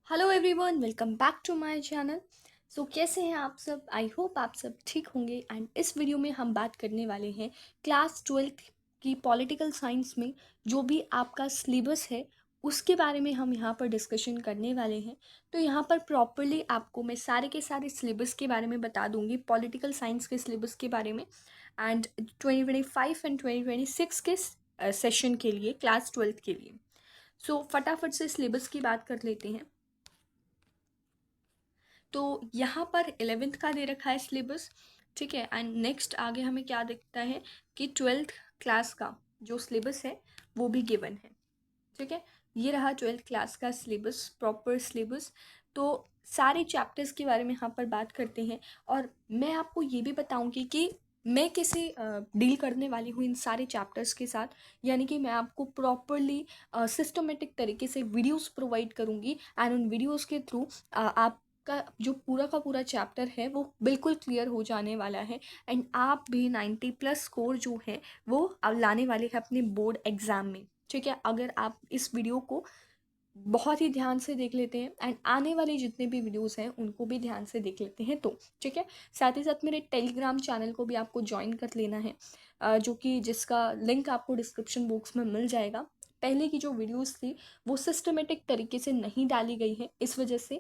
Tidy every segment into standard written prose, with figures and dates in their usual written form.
Hello everyone, welcome back to my channel. कैसे हैं आप सब? आई होप आप सब ठीक होंगे। एंड इस वीडियो में हम बात करने वाले हैं क्लास ट्वेल्थ की पॉलिटिकल साइंस में जो भी आपका सिलेबस है उसके बारे में हम यहाँ पर डिस्कशन करने वाले हैं। तो यहाँ पर प्रॉपरली आपको मैं सारे के सारे सिलेबस के बारे में बता दूंगी, पॉलिटिकल साइंस के सिलेबस के बारे में एंड 2025 एंड 2026 के सेशन के लिए, क्लास ट्वेल्थ के लिए। फटाफट से सिलेबस की बात कर लेते हैं। तो यहाँ पर 11th का दे रखा है सिलेबस, ठीक है। एंड नेक्स्ट आगे हमें क्या दिखता है कि 12th क्लास का जो सिलेबस है वो भी गिवन है, ठीक है। ये रहा 12th क्लास का सिलेबस, प्रॉपर सिलेबस। तो सारे चैप्टर्स के बारे में यहाँ पर बात करते हैं और मैं आपको ये भी बताऊंगी कि मैं कैसे डील करने वाली हूँ इन सारे चैप्टर्स के साथ। यानी कि मैं आपको प्रॉपरली सिस्टमेटिक तरीके से वीडियोस प्रोवाइड करूँगी एंड उन वीडियोस के थ्रू आपका जो पूरा का पूरा चैप्टर है वो बिल्कुल क्लियर हो जाने वाला है। एंड आप भी 90+ स्कोर जो है वो अब लाने वाले हैं अपने बोर्ड एग्ज़ाम में, ठीक है। अगर आप इस वीडियो को बहुत ही ध्यान से देख लेते हैं एंड आने वाले जितने भी वीडियोस हैं उनको भी ध्यान से देख लेते हैं तो ठीक है। साथ ही साथ मेरे टेलीग्राम चैनल को भी आपको ज्वाइन कर लेना है, जो कि जिसका लिंक आपको डिस्क्रिप्शन बॉक्स में मिल जाएगा। पहले की जो वीडियोस थी वो सिस्टमेटिक तरीके से नहीं डाली गई है, इस वजह से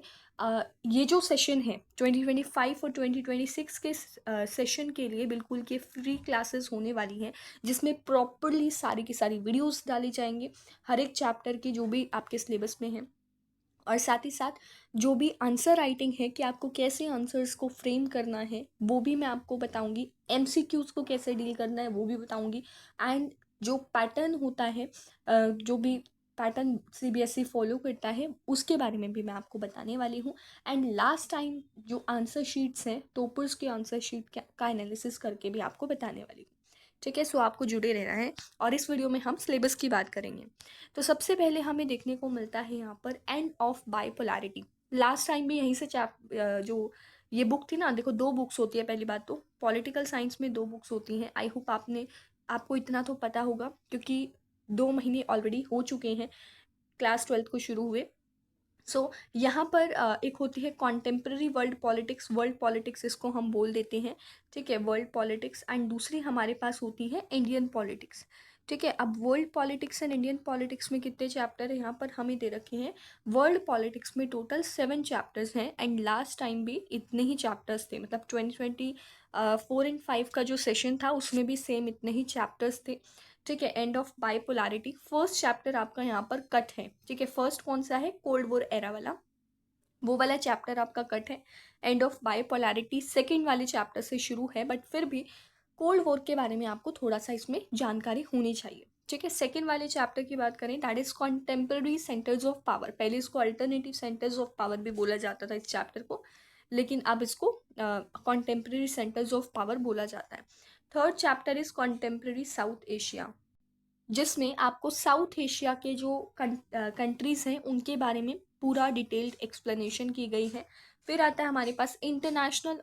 ये जो सेशन है 2025 और 2026 के सेशन के लिए बिल्कुल के फ्री क्लासेस होने वाली हैं, जिसमें प्रॉपरली सारी की सारी वीडियोस डाली जाएंगी हर एक चैप्टर की जो भी आपके सिलेबस में है। और साथ ही साथ जो भी आंसर राइटिंग है कि आपको कैसे आंसर्स को फ्रेम करना है वो भी मैं आपको बताऊंगी, एमसीक्यूज को कैसे डील करना है वो भी बताऊंगी। एंड जो पैटर्न होता है, जो भी पैटर्न सीबीएसई फॉलो करता है उसके बारे में भी मैं आपको बताने वाली हूँ। एंड लास्ट टाइम जो आंसर शीट्स हैं टॉपर्स के आंसर शीट का एनालिसिस करके भी आपको बताने वाली हूँ, ठीक है। आपको जुड़े रहना है और इस वीडियो में हम सिलेबस की बात करेंगे। तो सबसे पहले हमें देखने को मिलता है यहाँ पर end of bipolarity. Last time भी यहीं से जो ये बुक थी ना, देखो दो बुक्स होती है। पहली बात तो पॉलिटिकल साइंस में दो बुक्स होती हैं। आई होप आपको इतना तो पता होगा क्योंकि 2 महीने ऑलरेडी हो चुके हैं क्लास ट्वेल्थ को शुरू हुए। यहाँ पर एक होती है कॉन्टेम्प्रेरी वर्ल्ड पॉलिटिक्स इसको हम बोल देते हैं, ठीक है, वर्ल्ड पॉलिटिक्स। एंड दूसरी हमारे पास होती है इंडियन पॉलिटिक्स, ठीक है। अब world politics and Indian politics में कितने चैप्टर है यहाँ पर हमें दे रखे हैं। वर्ल्ड पॉलिटिक्स में टोटल 7 चैप्टर्स हैं एंड लास्ट टाइम भी इतने ही चैप्टर्स थे, मतलब 2024 एंड 5 का जो सेशन था उसमें भी सेम इतने ही चैप्टर्स थे, ठीक है। End of bipolarity first chapter आपका यहाँ पर कट है, ठीक है। फर्स्ट कौन सा है? कोल्ड वॉर एरा वाला, वो वाला चैप्टर आपका कट है। एंड ऑफ बाइपोलैरिटी सेकेंड वाले चैप्टर से शुरू है, बट फिर भी कोल्ड वॉर के बारे में आपको थोड़ा सा इसमें जानकारी होनी चाहिए, ठीक है। सेकेंड वाले चैप्टर की बात करें that is contemporary centres of power. पहले इसको अल्टरनेटिव सेंटर्स ऑफ पावर भी बोला जाता था इस चैप्टर को, लेकिन अब इसको कॉन्टेम्प्रेरी सेंटर्स ऑफ पावर बोला जाता है। Third chapter is contemporary south Asia, जिसमें आपको साउथ एशिया के जो कंट्रीज़ हैं उनके बारे में पूरा डिटेल्ड एक्सप्लेनेशन की गई है। फिर आता है हमारे पास इंटरनेशनल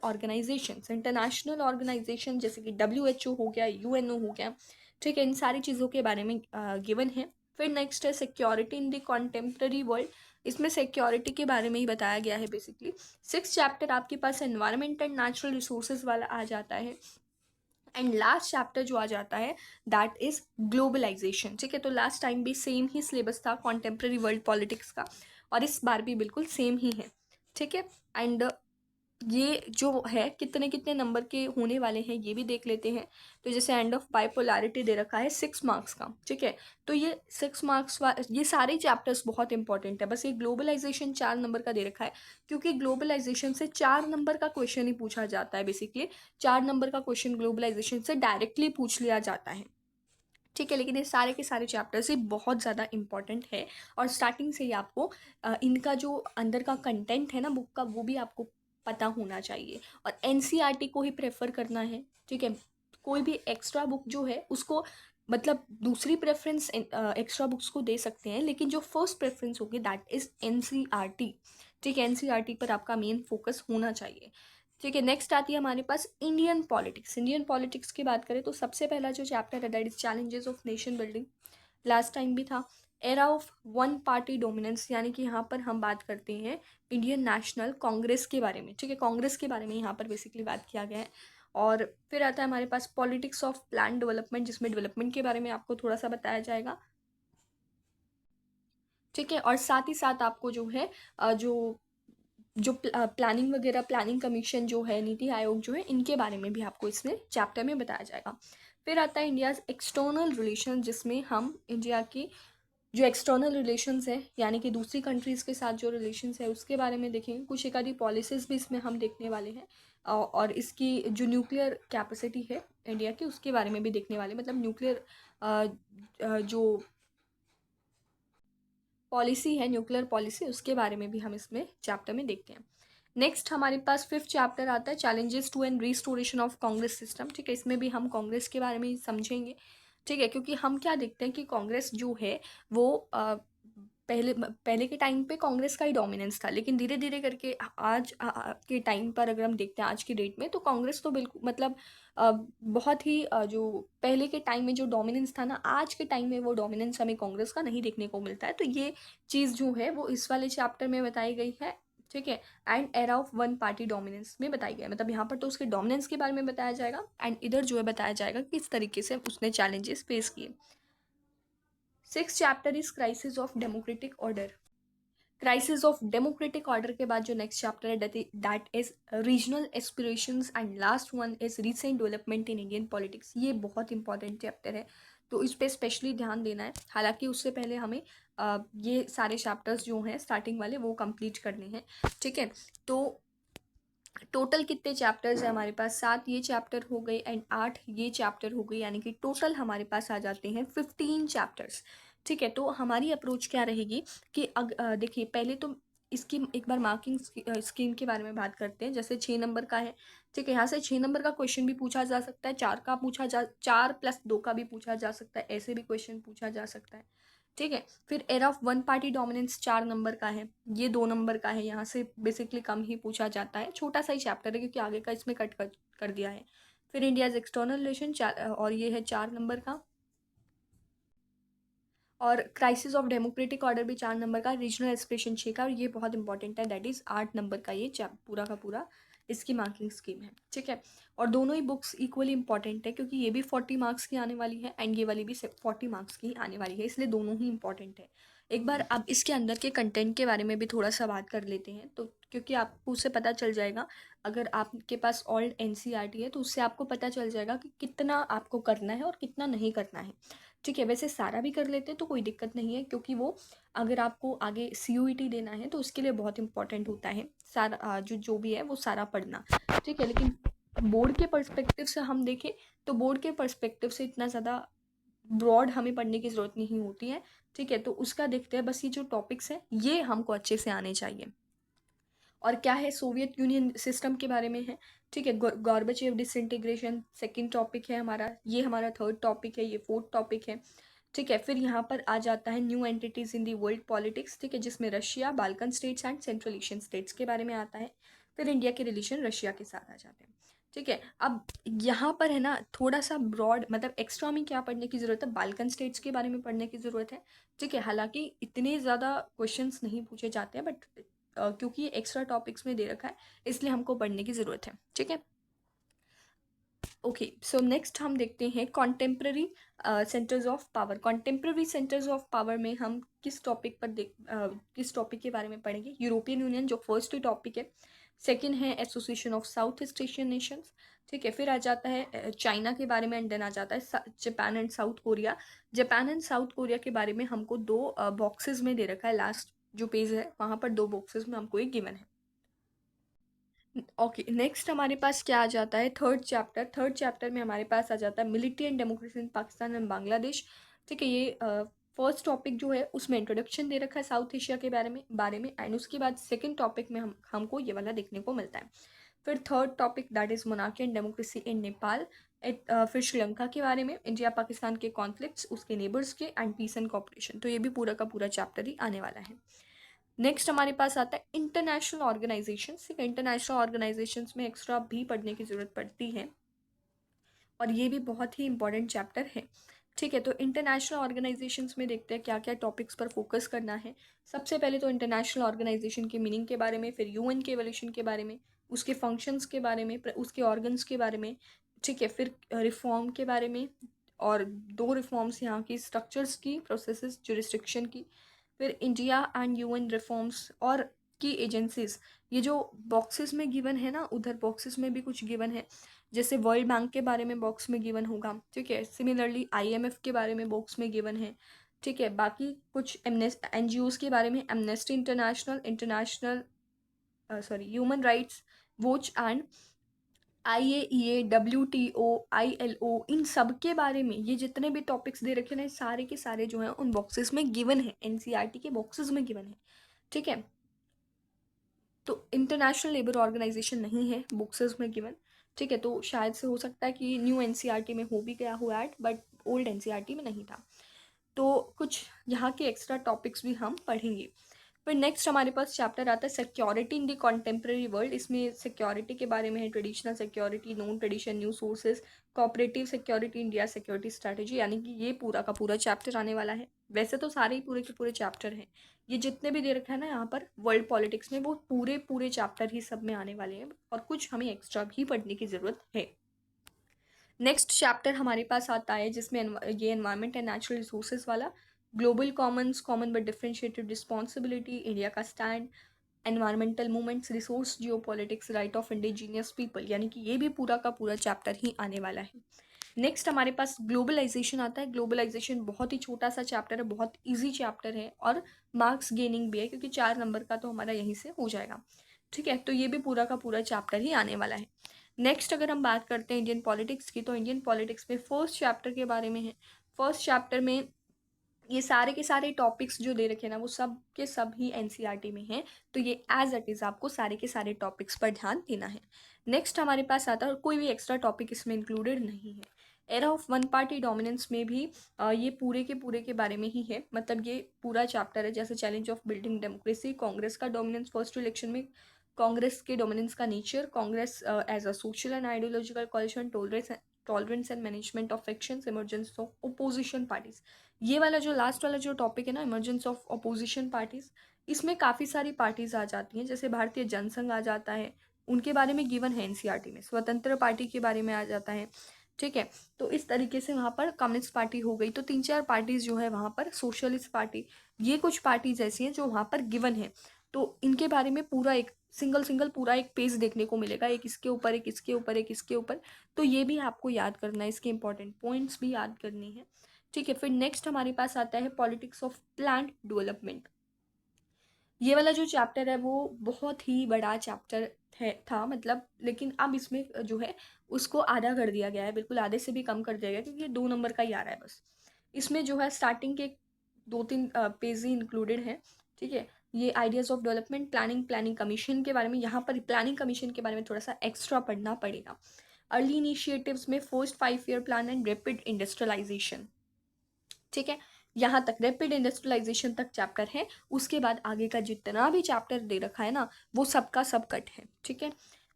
ऑर्गेनाइजेशन जैसे कि WHO हो गया, UNO हो गया, ठीक है। इन सारी चीज़ों के बारे में गिवन है। फिर नेक्स्ट है security in the contemporary world, इसमें सिक्योरिटी के बारे में ही बताया गया है बेसिकली। सिक्स चैप्टर आपके पास एनवायरमेंट एंड नेचुरल रिसोर्सेज वाला आ जाता है। एंड लास्ट चैप्टर जो आ जाता है दैट इज ग्लोबलाइजेशन, ठीक है। तो लास्ट टाइम भी सेम ही सिलेबस था कॉन्टेम्प्रेरी वर्ल्ड पॉलिटिक्स का और इस बार भी बिल्कुल सेम ही है, ठीक है। एंड ये जो है कितने कितने नंबर के होने वाले हैं ये भी देख लेते हैं। तो जैसे एंड ऑफ बाइपोलैरिटी दे रखा है 6 मार्क्स का, ठीक है। तो ये 6 मार्क्स ये सारे चैप्टर्स बहुत इंपॉर्टेंट है। बस ये ग्लोबलाइजेशन 4 नंबर का दे रखा है क्योंकि ग्लोबलाइजेशन से 4 नंबर का क्वेश्चन ही पूछा जाता है बेसिकली। 4 नंबर का क्वेश्चन ग्लोबलाइजेशन से डायरेक्टली पूछ लिया जाता है, ठीक है। लेकिन ये सारे के सारे चैप्टर्स ही बहुत ज़्यादा इंपॉर्टेंट है और स्टार्टिंग से ही आपको इनका जो अंदर का कंटेंट है ना बुक का वो भी आपको पता होना चाहिए और एनसीईआरटी को ही प्रेफर करना है, ठीक है। कोई भी एक्स्ट्रा बुक जो है उसको मतलब दूसरी प्रेफरेंस एक्स्ट्रा बुक्स को दे सकते हैं, लेकिन जो फर्स्ट प्रेफरेंस होगी दैट इज़ एनसीईआरटी, ठीक है। एनसीईआरटी पर आपका मेन फोकस होना चाहिए, ठीक है। नेक्स्ट आती है हमारे पास इंडियन पॉलिटिक्स। इंडियन पॉलिटिक्स की बात करें तो सबसे पहला जो चैप्टर है that is challenges of nation building, last time भी था। Era of one party dominance, यानी कि यहाँ पर हम बात करते हैं इंडियन नेशनल कांग्रेस के बारे में, ठीक है, कांग्रेस के बारे में यहाँ पर बेसिकली बात किया गया है। और फिर आता है हमारे पास पॉलिटिक्स ऑफ प्लान डेवलपमेंट, जिसमें डेवलपमेंट के बारे में आपको थोड़ा सा बताया जाएगा, ठीक है। और साथ ही साथ आपको जो है जो जो प्लानिंग वगैरह, प्लानिंग कमीशन जो है, नीति आयोग जो है, इनके बारे में भी आपको इसमें चैप्टर में बताया जाएगा। फिर आता है इंडियाज एक्सटर्नल रिलेशन, जिसमें हम इंडिया की जो एक्सटर्नल रिलेशंस है, यानी कि दूसरी कंट्रीज़ के साथ जो रिलेशंस है उसके बारे में देखेंगे। कुछ एक आधी पॉलिसीज़ भी इसमें हम देखने वाले हैं, और इसकी जो न्यूक्लियर कैपेसिटी है इंडिया की, उसके बारे में भी देखने वाले, मतलब न्यूक्लियर जो पॉलिसी है, न्यूक्लियर पॉलिसी, उसके बारे में भी हम इसमें चैप्टर में देखते हैं। नेक्स्ट हमारे पास फिफ्थ चैप्टर आता है challenges to and restoration of Congress system, ठीक है। इसमें भी हम कांग्रेस के बारे में समझेंगे, ठीक है, क्योंकि हम क्या देखते हैं कि कांग्रेस जो है वो पहले पहले के टाइम पे कांग्रेस का ही डोमिनेंस था, लेकिन धीरे धीरे करके आज के टाइम पर अगर हम देखते हैं आज की डेट में, तो कांग्रेस तो बिल्कुल मतलब अ, बहुत ही जो पहले के टाइम में जो डोमिनेंस था ना, आज के टाइम में वो डोमिनेंस हमें कांग्रेस का नहीं देखने को मिलता है। तो ये चीज़ जो है वो इस वाले चैप्टर में बताई गई है, ठीक है। And era of one party dominance में बताई गई है, मतलब यहाँ पर तो उसके डोमिनेंस के बारे में बताया जाएगा, एंड इधर जो है बताया जाएगा कि किस तरीके से उसने चैलेंजेस फेस किए। Six chapter is crisis of democratic order. Crisis of democratic order के बाद जो नेक्स्ट चैप्टर है that is regional aspirations, and last one is recent development in Indian politics. ये बहुत इंपॉर्टेंट चैप्टर है, तो इस पर स्पेशली ध्यान देना है। हालांकि उससे पहले हमें ये सारे चैप्टर्स जो हैं स्टार्टिंग वाले वो कंप्लीट करने हैं, ठीक है। तो टोटल कितने चैप्टर्स हैं हमारे पास? 7 ये चैप्टर हो गए एंड 8 ये चैप्टर हो गए, यानी कि टोटल हमारे पास आ जाते हैं 15 चैप्टर्स, ठीक है। तो हमारी अप्रोच क्या रहेगी कि देखिए पहले तो इसकी एक बार मार्किंग स्कीम के बारे में बात करते हैं। जैसे 6 नंबर का है, ठीक है, यहाँ से 6 नंबर का क्वेश्चन भी पूछा जा सकता है, 4+2 का भी पूछा जा सकता है, ऐसे भी क्वेश्चन पूछा जा सकता है, ठीक है। फिर era of one party dominance 4 number का है, ये 2 नंबर का है, यहाँ से बेसिकली कम ही पूछा जाता है, छोटा सा ही चैप्टर है क्योंकि आगे का इसमें कट कर दिया है। फिर इंडियाज एक्सटर्नल रिलेशन और ये है 4 नंबर का, और क्राइसिस ऑफ डेमोक्रेटिक ऑर्डर भी 4 नंबर का, रीजनल एस्पिरेशन 6 का, और ये बहुत इंपॉर्टेंट है, दैट इज़ 8 नंबर का, ये पूरा का पूरा इसकी मार्किंग स्कीम है, ठीक है। और दोनों ही बुक्स इक्वली इंपॉर्टेंट है, क्योंकि ये भी 40 मार्क्स की आने वाली है एंड ये वाली भी 40 मार्क्स की आने वाली है, इसलिए दोनों ही इंपॉर्टेंट है। एक बार अब इसके अंदर के कंटेंट के बारे में भी थोड़ा सा बात कर लेते हैं, तो क्योंकि आपको उससे पता चल जाएगा, अगर आपके पास ओल्ड एनसीईआरटी है तो उससे आपको पता चल जाएगा कि कितना आपको करना है और कितना नहीं करना है, ठीक है। वैसे सारा भी कर लेते हैं तो कोई दिक्कत नहीं है, क्योंकि वो अगर आपको आगे सीयूईटी देना है तो उसके लिए बहुत इंपॉर्टेंट होता है सारा जो जो भी है वो सारा पढ़ना, ठीक है। लेकिन बोर्ड के पर्सपेक्टिव से हम देखें तो बोर्ड के पर्सपेक्टिव से इतना ज़्यादा ब्रॉड हमें पढ़ने की ज़रूरत नहीं होती है, ठीक है। तो उसका देखते हैं, बस ये जो टॉपिक्स हैं ये हमको अच्छे से आने चाहिए। और क्या है, सोवियत यूनियन सिस्टम के बारे में है, ठीक है। गॉर्बेचेव डिसइंटीग्रेशन सेकंड टॉपिक है हमारा, ये हमारा थर्ड टॉपिक है, ये फोर्थ टॉपिक है, ठीक है। फिर यहाँ पर आ जाता है new entities in the world politics, ठीक है, जिसमें Russia, Balkan states and central Asian states के बारे में आता है। फिर इंडिया के रिलेशन रशिया के साथ आ जाते हैं, ठीक है। अब यहाँ पर है ना थोड़ा सा ब्रॉड, मतलब एक्स्ट्रा में क्या पढ़ने की ज़रूरत है, बाल्कन स्टेट्स के बारे में पढ़ने की ज़रूरत है, ठीक है। हालांकि इतने ज़्यादा क्वेश्चंस नहीं पूछे जाते हैं, बट क्योंकि ये एक्स्ट्रा टॉपिक्स में दे रखा है इसलिए हमको पढ़ने की ज़रूरत है, ठीक है। ओके, सो नेक्स्ट हम देखते हैं contemporary centres of power. Contemporary centres of power में हम किस टॉपिक पर किस टॉपिक के बारे में पढ़ेंगे? यूरोपियन यूनियन जो फर्स्ट टॉपिक है, सेकंड है association of south east Asian Nations, ठीक है। फिर आ जाता है चाइना के बारे में, एंड देन आ जाता है Japan and south Korea. Japan and south Korea के बारे में हमको 2 बॉक्सेस में दे रखा है, लास्ट जो पेज है वहाँ पर 2 बॉक्सेस में हमको ये गिवन है। ओके, नेक्स्ट हमारे पास क्या आ जाता है, थर्ड चैप्टर में हमारे पास आ जाता है military and democracy in Pakistan and Bangladesh, ठीक है। ये फर्स्ट टॉपिक जो है उसमें इंट्रोडक्शन दे रखा है साउथ एशिया के बारे में एंड उसके बाद सेकंड टॉपिक में हमको ये वाला देखने को मिलता है। फिर third topic that is monarchy and democracy in Nepal. फिर श्रीलंका के बारे में, इंडिया पाकिस्तान के कॉन्फ्लिक्ट्स, उसके नेबर्स के, एंड पीस एंड कॉपरेशन। तो ये भी पूरा का पूरा चैप्टर ही आने वाला है। नेक्स्ट हमारे पास आता है इंटरनेशनल ऑर्गेनाइजेशन। इंटरनेशनल ऑर्गेनाइजेशंस में एक्स्ट्रा भी पढ़ने की ज़रूरत पड़ती है, और ये भी बहुत ही इंपॉर्टेंट चैप्टर है, ठीक है, तो इंटरनेशनल ऑर्गेनाइजेशंस में देखते हैं क्या क्या टॉपिक्स पर फोकस करना है। सबसे पहले तो इंटरनेशनल ऑर्गेनाइजेशन की मीनिंग के बारे में, फिर यूएन के एवोल्यूशन के बारे में, उसके फंक्शंस के बारे में, उसके ऑर्गन्स के बारे में, ठीक है, फिर रिफॉर्म के बारे में, और दो रिफॉर्म्स यहाँ की स्ट्रक्चर्स की, प्रोसेसेस, जुरिस्डिक्शन की, फिर इंडिया एंड यूएन रिफॉर्म्स और की एजेंसीज। ये जो बॉक्सेस में गिवन है ना, उधर बॉक्सेस में भी कुछ गिवन है, जैसे वर्ल्ड बैंक के बारे में बॉक्स में गिवन होगा, ठीक है, सिमिलरली आईएमएफ के बारे में बॉक्स में गिवन है, ठीक है। बाकी कुछ एनजीओज के बारे में, amnesty international, international sorry human rights watch and IAEA, WTO, ILO, इन सब के बारे में ये जितने भी टॉपिक्स दे रखे ना, सारे के सारे जो हैं उन बॉक्सेस में गिवन है, एनसीईआरटी के बॉक्सेस में गिवन है, ठीक है। तो इंटरनेशनल लेबर ऑर्गेनाइजेशन नहीं है बुक्सेस में गिवन, ठीक है, तो शायद से हो सकता है कि न्यू एनसीईआरटी में हो भी गया हो ऐड, बट ओल्ड एनसीईआरटी में नहीं था। तो कुछ यहाँ के एक्स्ट्रा टॉपिक्स भी हम पढ़ेंगे। फिर नेक्स्ट हमारे पास चैप्टर आता है security in the contemporary world. इसमें सिक्योरिटी के बारे में है, traditional security, known tradition, new sources, cooperative security, India security strategy, यानी कि ये पूरा का पूरा चैप्टर आने वाला है। वैसे तो सारे ही पूरे के पूरे चैप्टर हैं, ये जितने भी दे रखा है ना यहाँ पर वर्ल्ड पॉलिटिक्स में, वो पूरे पूरे चैप्टर ही सब में आने वाले हैं, और कुछ हमें एक्स्ट्रा भी पढ़ने की ज़रूरत है। नेक्स्ट चैप्टर हमारे पास आता है जिसमें ये एनवायरनमेंट एंड नेचुरल रिसोर्सेज वाला, global commons, common but differentiated responsibility, India का stand, environmental movements, resource geopolitics, right of indigenous people, यानी कि ये भी पूरा का पूरा चैप्टर ही आने वाला है। नेक्स्ट हमारे पास ग्लोबलाइजेशन आता है। ग्लोबलाइजेशन बहुत ही छोटा सा चैप्टर है, बहुत इजी चैप्टर है, और मार्क्स गेनिंग भी है, क्योंकि 4 नंबर का तो हमारा यहीं से हो जाएगा, ठीक है। तो ये भी पूरा का पूरा चैप्टर ही आने वाला है। नेक्स्ट अगर हम बात करते हैं इंडियन पॉलिटिक्स की, तो इंडियन पॉलिटिक्स में फर्स्ट चैप्टर के बारे में है। फर्स्ट चैप्टर में ये सारे के सारे टॉपिक्स जो दे रखे हैं ना, वो सब के सब ही एनसीईआरटी में हैं, तो ये एज इट इज़ आपको सारे के सारे टॉपिक्स पर ध्यान देना है। नेक्स्ट हमारे पास आता है, और कोई भी एक्स्ट्रा टॉपिक इसमें इंक्लूडेड नहीं है, era of one party dominance में भी ये पूरे के बारे में ही है, मतलब ये पूरा चैप्टर है। जैसे challenge of building democracy, Congress का डोमिनेंस फर्स्ट इलेक्शन में, कांग्रेस के डोमिनेंस का nature, Congress as a social and ideological coalition, tolerance and management of factions, emergence of opposition parties. ये वाला जो लास्ट वाला जो टॉपिक है ना, इमरजेंस ऑफ अपोजिशन पार्टीज, इसमें काफ़ी सारी पार्टीज आ जाती हैं, जैसे भारतीय जनसंघ आ जाता है, उनके बारे में गिवन है एनसीईआरटी में, स्वतंत्र पार्टी के बारे में आ जाता है, ठीक है। तो इस तरीके से वहाँ पर कम्युनिस्ट पार्टी हो गई, तो 3-4 पार्टीज जो है वहाँ पर, सोशलिस्ट पार्टी, ये कुछ पार्टीज ऐसी हैं जो वहाँ पर गिवन है। तो इनके बारे में पूरा एक सिंगल सिंगल पूरा एक पेज देखने को मिलेगा, एक इसके ऊपर, एक इसके ऊपर, एक इसके ऊपर, तो ये भी आपको याद करना है, इसके इंपॉर्टेंट पॉइंट्स भी याद करने हैं, ठीक है। फिर नेक्स्ट हमारे पास आता है पॉलिटिक्स ऑफ प्लांट डेवलपमेंट। ये वाला जो चैप्टर है वो बहुत ही बड़ा चैप्टर है था, मतलब, लेकिन अब इसमें जो है उसको आधा कर दिया गया है, बिल्कुल आधे से भी कम कर दिया गया है, क्योंकि ये 2 नंबर का ही आ रहा है बस। इसमें जो है स्टार्टिंग के 2-3 पेज ही इंक्लूडेड हैं, ठीक है। ये ideas of development, planning commission के बारे में, यहाँ पर प्लानिंग कमीशन के बारे में थोड़ा सा एक्स्ट्रा पढ़ना पड़ेगा। अर्ली इनिशिएटिव्स में first 5 year plan and rapid industrialisation, ठीक है। यहाँ तक रैपिड इंडस्ट्रियलाइजेशन तक चैप्टर है, उसके बाद आगे का जितना भी चैप्टर दे रखा है ना, वो सबका सब कट है, ठीक है।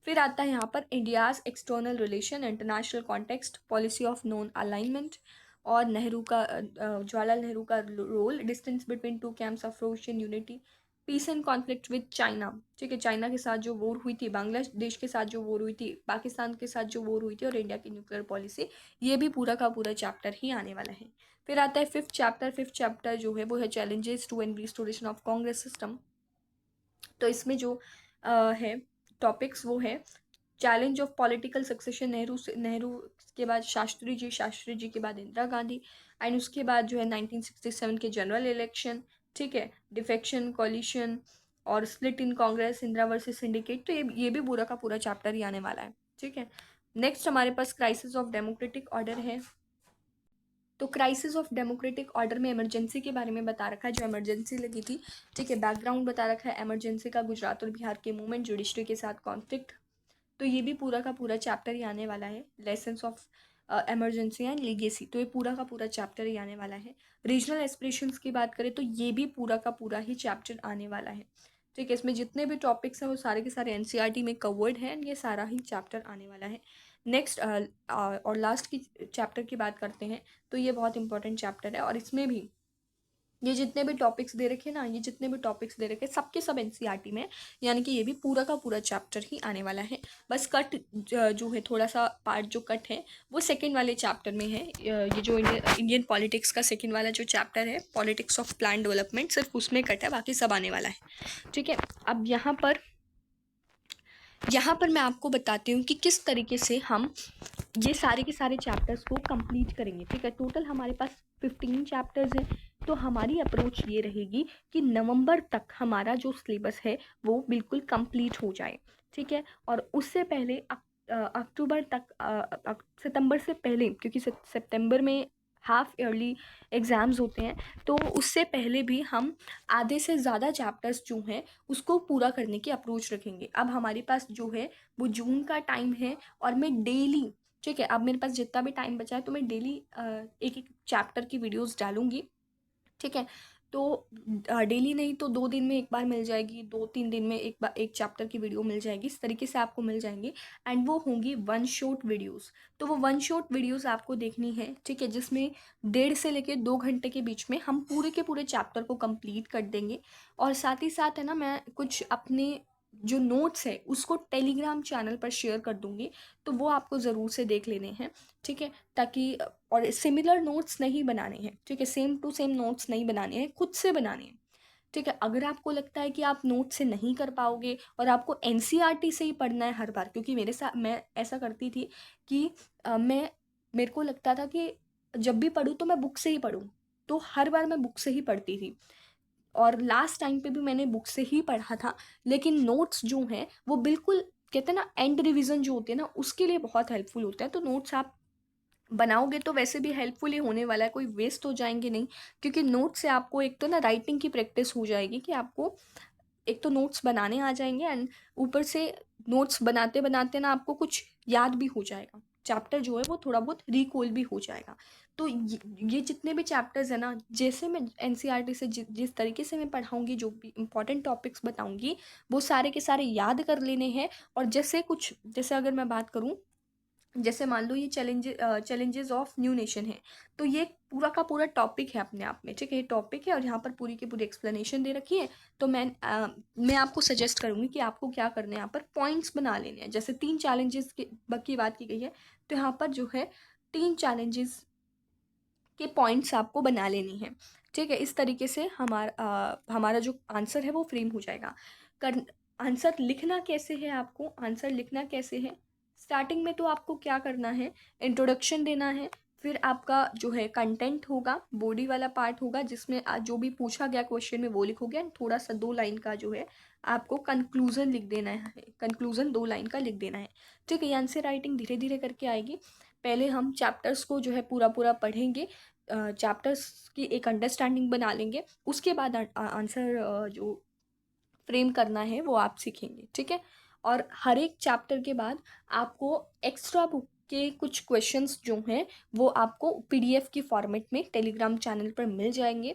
फिर आता है यहाँ पर India's external relation, international context, policy of non alignment, और नेहरू का जवाहरलाल नेहरू का role, distance between two camps, Afro-Asian unity, peace and conflict with China, ठीक है। चाइना के साथ जो वॉर हुई थी, बांग्लादेश के साथ जो वॉर हुई थी, पाकिस्तान के साथ जो वॉर हुई थी, और इंडिया की न्यूक्लियर पॉलिसी, ये भी पूरा का पूरा चैप्टर ही आने वाला है। फिर आता है फिफ्थ चैप्टर जो है वो है challenges to and restoration of Congress system. तो इसमें जो है टॉपिक्स वो है challenge of political succession, Nehru के बाद शास्त्री जी के बाद इंदिरा गांधी, एंड उसके बाद जो है 1967 के जनरल इलेक्शन, ठीक है, डिफेक्शन, कॉलिशन, और split in Congress, Indira versus syndicate. तो ये भी पूरा का पूरा चैप्टर ही आने वाला है, ठीक है। नेक्स्ट हमारे पास क्राइसिस ऑफ डेमोक्रेटिक ऑर्डर है। तो क्राइसिस ऑफ डेमोक्रेटिक ऑर्डर में इमरजेंसी के बारे में बता रखा है, जो इमरजेंसी लगी थी, ठीक है, बैकग्राउंड बता रखा है इमरजेंसी का, गुजरात और बिहार के मूवमेंट, जुडिशरी के साथ कॉन्फ्लिक्ट। तो ये भी पूरा का पूरा चैप्टर ही आने वाला है, lessons of emergency and legacy, तो ये पूरा का पूरा चैप्टर ही आने वाला है। रीजनल एस्पिरेशंस की बात करें तो ये भी पूरा का पूरा ही चैप्टर आने वाला है, ठीक है। इसमें जितने भी टॉपिक्स हैं वो सारे के सारे एनसीईआरटी में कवर्ड हैं, ये सारा ही चैप्टर आने वाला है। नेक्स्ट और लास्ट की चैप्टर की बात करते हैं, तो ये बहुत इंपॉर्टेंट चैप्टर है और इसमें भी ये जितने भी टॉपिक्स दे रखे ना, ये जितने भी टॉपिक्स दे रखे सबके सब एनसीईआरटी में, यानी कि ये भी पूरा का पूरा चैप्टर ही आने वाला है। बस कट जो है, थोड़ा सा पार्ट जो कट है वो सेकंड वाले चैप्टर में है। ये जो इंडियन पॉलिटिक्स का सेकंड वाला जो चैप्टर है, पॉलिटिक्स ऑफ प्लान डेवलपमेंट, सिर्फ उसमें कट है, बाकी सब आने वाला है। ठीक है, अब यहाँ पर मैं आपको बताती हूँ कि किस तरीके से हम ये सारे के सारे चैप्टर्स को कंप्लीट करेंगे। ठीक है, टोटल हमारे पास 15 चैप्टर्स हैं। तो हमारी अप्रोच ये रहेगी कि नवंबर तक हमारा जो सिलेबस है वो बिल्कुल कंप्लीट हो जाए। ठीक है, और उससे पहले अक्टूबर तक, सितंबर से पहले, क्योंकि सितंबर में हाफ ईयरली एग्ज़ाम्स होते हैं, तो उससे पहले भी हम आधे से ज़्यादा चैप्टर्स जो हैं उसको पूरा करने की अप्रोच रखेंगे। अब हमारे पास जो है वो जून का टाइम है और मैं डेली, ठीक है, अब मेरे पास जितना भी टाइम बचा है तो मैं डेली एक एक चैप्टर की वीडियोस डालूंगी। ठीक है, तो डेली नहीं तो 2 दिन में एक बार मिल जाएगी, 2-3 दिन में एक बार एक चैप्टर की वीडियो मिल जाएगी, इस तरीके से आपको मिल जाएंगे। एंड वो होंगी वन शॉट वीडियोस। तो वो वन शॉट वीडियोस आपको देखनी है, ठीक है, जिसमें 1.5 से लेकर 2 घंटे के बीच में हम पूरे के पूरे चैप्टर को कंप्लीट कर देंगे। और साथ ही साथ है ना, मैं कुछ अपने जो नोट्स है उसको टेलीग्राम चैनल पर शेयर कर दूंगी, तो वो आपको ज़रूर से देख लेने हैं। ठीक है, ताकि और सिमिलर नोट्स नहीं बनाने हैं। ठीक है, सेम टू सेम नोट्स नहीं बनाने हैं, खुद से बनाने हैं। ठीक है, अगर आपको लगता है कि आप नोट से नहीं कर पाओगे और आपको एनसीईआरटी से ही पढ़ना है हर बार, क्योंकि मेरे साथ मैं ऐसा करती थी कि मेरे को लगता था कि जब भी पढूं तो मैं बुक से ही पढूं, तो हर बार मैं बुक से ही पढ़ती थी और लास्ट टाइम पे भी मैंने बुक से ही पढ़ा था। लेकिन नोट्स जो हैं वो बिल्कुल, कहते हैं ना, एंड रिवीजन जो होती है ना, उसके लिए बहुत हेल्पफुल होता है। तो नोट्स आप बनाओगे तो वैसे भी हेल्पफुल ही होने वाला है, कोई वेस्ट हो जाएंगे नहीं। क्योंकि नोट से आपको एक तो ना राइटिंग की प्रैक्टिस हो जाएगी, कि आपको एक तो नोट्स बनाने आ जाएंगे एंड ऊपर से नोट्स बनाते बनाते ना आपको कुछ याद भी हो जाएगा, चैप्टर जो है वो थोड़ा बहुत रिकॉल भी हो जाएगा। तो ये जितने भी चैप्टर्स है ना, जैसे मैं एनसीईआरटी से जिस तरीके से मैं पढ़ाऊंगी, जो भी इंपॉर्टेंट टॉपिक्स बताऊंगी वो सारे के सारे याद कर लेने हैं। और जैसे अगर मैं बात करूँ, जैसे मान लो ये चैलेंजेस ऑफ न्यू नेशन है, तो ये पूरा का पूरा टॉपिक है अपने आप में। ठीक है, ये टॉपिक है और यहाँ पर पूरी की पूरी एक्सप्लेनेशन दे रखी है। तो मैं आपको सजेस्ट करूँगी कि आपको क्या करना है, यहाँ पर पॉइंट्स बना लेने हैं। जैसे 3 चैलेंजेस की बात की गई है, तो यहाँ पर जो है 3 चैलेंजेस के पॉइंट्स आपको बना लेनी है। ठीक है, इस तरीके से हमारा जो आंसर है वो फ्रेम हो जाएगा। कर आंसर लिखना कैसे है, आपको आंसर लिखना कैसे है, स्टार्टिंग में तो आपको क्या करना है, इंट्रोडक्शन देना है। फिर आपका जो है कंटेंट होगा, बॉडी वाला पार्ट होगा, जिसमें जो भी पूछा गया क्वेश्चन में वो लिखोगे। एंड थोड़ा सा 2 लाइन का जो है आपको कंक्लूजन लिख देना है, कंक्लूजन 2 लाइन का लिख देना है। ठीक है, यहाँ से राइटिंग धीरे धीरे करके आएगी। पहले हम चैप्टर्स को जो है पूरा पूरा पढ़ेंगे, चैप्टर्स की एक अंडरस्टैंडिंग बना लेंगे, उसके बाद आंसर जो फ्रेम करना है वो आप सीखेंगे। ठीक है, और हर एक चैप्टर के बाद आपको एक्स्ट्रा बुक के कुछ क्वेश्चंस जो हैं वो आपको पीडीएफ की फॉर्मेट में टेलीग्राम चैनल पर मिल जाएंगे।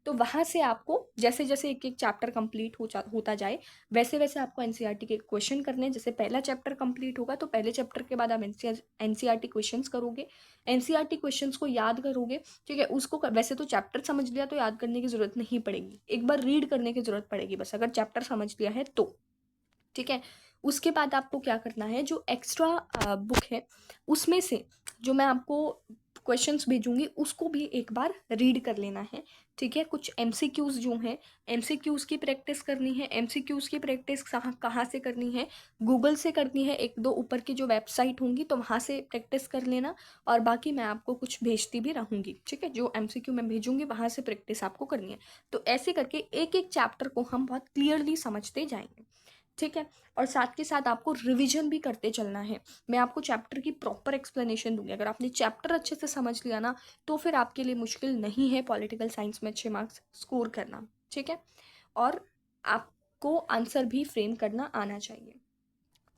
तो वहाँ से आपको जैसे जैसे एक एक चैप्टर कंप्लीट होता जाए, वैसे वैसे आपको एनसीईआरटी के क्वेश्चन करने हैं। जैसे पहला चैप्टर कंप्लीट होगा तो पहले चैप्टर के बाद आप एनसीईआरटी क्वेश्चंस करोगे, एनसीईआरटी क्वेश्चंस को याद करोगे। ठीक है, वैसे तो चैप्टर समझ लिया तो याद करने की ज़रूरत नहीं पड़ेगी, एक बार रीड करने की ज़रूरत पड़ेगी बस, अगर चैप्टर समझ लिया है तो। ठीक है, उसके बाद आपको क्या करना है, जो एक्स्ट्रा बुक है उसमें से जो मैं आपको क्वेश्चंस भेजूंगी उसको भी एक बार रीड कर लेना है। ठीक है, कुछ एमसीक्यूज़ जो हैं, एमसीक्यूज़ की प्रैक्टिस करनी है। एमसीक्यूज़ की प्रैक्टिस कहाँ कहाँ से करनी है, गूगल से करनी है, एक दो ऊपर की जो वेबसाइट होंगी तो वहाँ से प्रैक्टिस कर लेना। और बाकी मैं आपको कुछ भेजती भी रहूँगी। ठीक है, जो एमसीक्यू मैं भेजूंगी वहाँ से प्रैक्टिस आपको करनी है। तो ऐसे करके एक एक चैप्टर को हम बहुत क्लियरली समझते जाएंगे। ठीक है, और साथ के साथ आपको रिवीजन भी करते चलना है। मैं आपको चैप्टर की प्रॉपर एक्सप्लेनेशन दूंगी। अगर आपने चैप्टर अच्छे से समझ लिया ना, तो फिर आपके लिए मुश्किल नहीं है पॉलिटिकल साइंस में अच्छे मार्क्स स्कोर करना। ठीक है, और आपको आंसर भी फ्रेम करना आना चाहिए।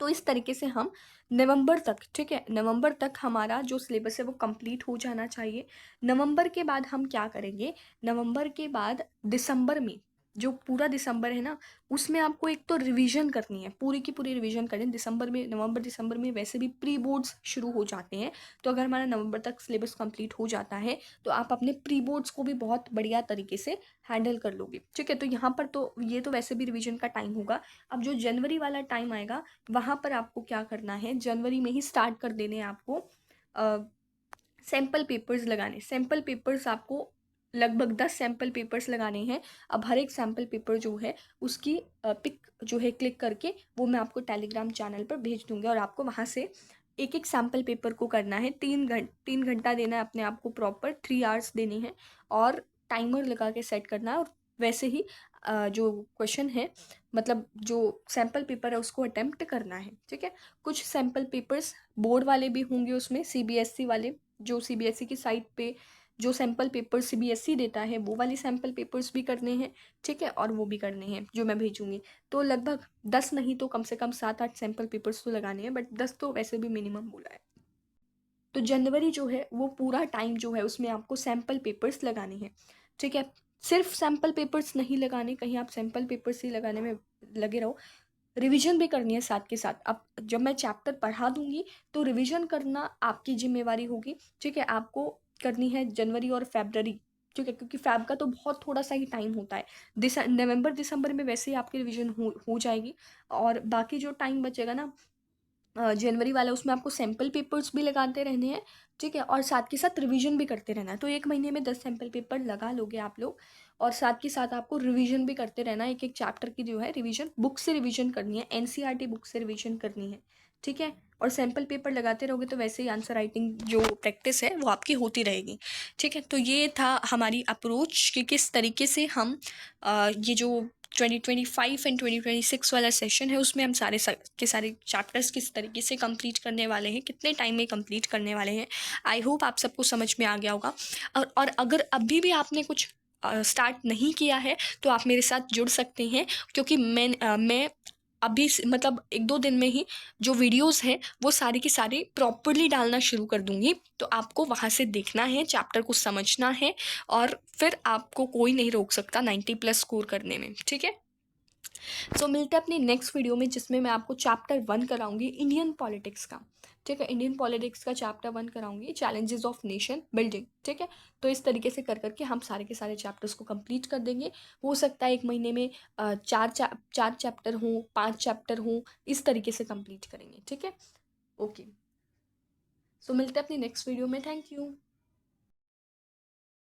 तो इस तरीके से हम नवंबर तक, ठीक है, नवंबर तक हमारा जो सिलेबस है वो कंप्लीट हो जाना चाहिए। नवंबर के बाद हम क्या करेंगे, नवंबर के बाद दिसंबर में, जो पूरा दिसंबर है ना, उसमें आपको एक तो रिवीजन करनी है, पूरी की पूरी रिवीजन करनी है। दिसंबर में, नवंबर दिसंबर में वैसे भी प्री बोर्ड्स शुरू हो जाते हैं, तो अगर हमारा नवंबर तक सिलेबस कंप्लीट हो जाता है तो आप अपने प्री बोर्ड्स को भी बहुत बढ़िया तरीके से हैंडल कर लोगे, ठीक है। तो यहाँ पर तो ये तो वैसे भी रिवीजन का टाइम होगा। अब जो जनवरी वाला टाइम आएगा, वहाँ पर आपको क्या करना है, जनवरी में ही स्टार्ट कर देने हैं आपको सैम्पल पेपर्स लगाने। सैम्पल पेपर्स आपको लगभग 10 सैम्पल पेपर्स लगाने हैं। अब हर एक सैम्पल पेपर जो है उसकी पिक जो है क्लिक करके वो मैं आपको टेलीग्राम चैनल पर भेज दूंगी, और आपको वहाँ से एक एक सैम्पल पेपर को करना है। 3 घंटा देना है अपने आप को, प्रॉपर 3 आवर्स देने हैं, और टाइमर लगा के सेट करना है। और वैसे ही जो क्वेश्चन है, मतलब जो सैम्पल पेपर है उसको अटेम्प्ट करना है, ठीक है। कुछ सैम्पल पेपर्स बोर्ड वाले भी होंगे उसमें, सीबीएसई वाले, जो सीबीएसई की साइट पे जो सैम्पल पेपर सीबीएसई देता है वो वाली सैम्पल पेपर्स भी करने हैं, ठीक है, और वो भी करने हैं जो मैं भेजूंगी। तो लगभग 10 नहीं तो कम से कम 7-8 सैम्पल पेपर्स तो लगाने हैं, बट 10 तो वैसे भी मिनिमम बोला है। तो जनवरी जो है वो पूरा टाइम जो है उसमें आपको सैम्पल पेपर्स लगाने हैं, ठीक है। सिर्फ सैम्पल पेपर्स नहीं लगाने, कहीं आप सैम्पल पेपर्स ही लगाने में लगे रहो, रिवीजन भी करनी है साथ के साथ। अब जब मैं चैप्टर पढ़ा दूंगी तो रिवीजन करना आपकी जिम्मेवारी होगी, ठीक है। आपको करनी है जनवरी और फरवरी, ठीक है, क्योंकि फैब का तो बहुत थोड़ा सा ही टाइम होता है। नवंबर दिसंबर में वैसे ही आपकी रिवीजन हो जाएगी, और बाकी जो टाइम बचेगा ना जनवरी वाला, उसमें आपको सैम्पल पेपर्स भी लगाते रहने हैं, ठीक है, और साथ के साथ रिवीजन भी करते रहना है। तो एक महीने में 10 सैम्पल पेपर लगा लोगे आप लोग, और साथ के साथ आपको रिवीजन भी करते रहना है। एक एक चैप्टर की जो है रिवीजन बुक से रिवीजन करनी है, एनसीईआरटी बुक से रिवीजन करनी है, ठीक है। और सैम्पल पेपर लगाते रहोगे तो वैसे ही आंसर राइटिंग जो प्रैक्टिस है वो आपकी होती रहेगी, ठीक है। तो ये था हमारी अप्रोच कि किस तरीके से हम ये जो 2025 एंड 2026 वाला सेशन है उसमें हम सारे के सारे चैप्टर्स किस तरीके से कंप्लीट करने वाले हैं, कितने टाइम में कंप्लीट करने वाले हैं। आई होप आप सबको समझ में आ गया होगा। और अगर अभी भी आपने कुछ स्टार्ट नहीं किया है तो आप मेरे साथ जुड़ सकते हैं, क्योंकि मैं अभी मतलब 1-2 दिन में ही जो वीडियोस हैं वो सारी की सारी प्रॉपरली डालना शुरू कर दूंगी। तो आपको वहाँ से देखना है, चैप्टर को समझना है, और फिर आपको कोई नहीं रोक सकता 90+ स्कोर करने में, ठीक है। सो मिलते हैं अपनी नेक्स्ट वीडियो में, जिसमें मैं आपको चैप्टर 1 कराऊंगी इंडियन पॉलिटिक्स का, ठीक है। इंडियन पॉलिटिक्स का चैप्टर 1 कराऊंगी, चैलेंजेस ऑफ नेशन बिल्डिंग, ठीक है। तो इस तरीके से कर करके हम सारे के सारे चैप्टर्स को कंप्लीट कर देंगे। हो सकता है एक महीने में 4 चैप्टर हों, 5 चैप्टर हों, इस तरीके से कंप्लीट करेंगे, ठीक है। ओके, सो मिलते हैं अपनी नेक्स्ट वीडियो में। Thank you.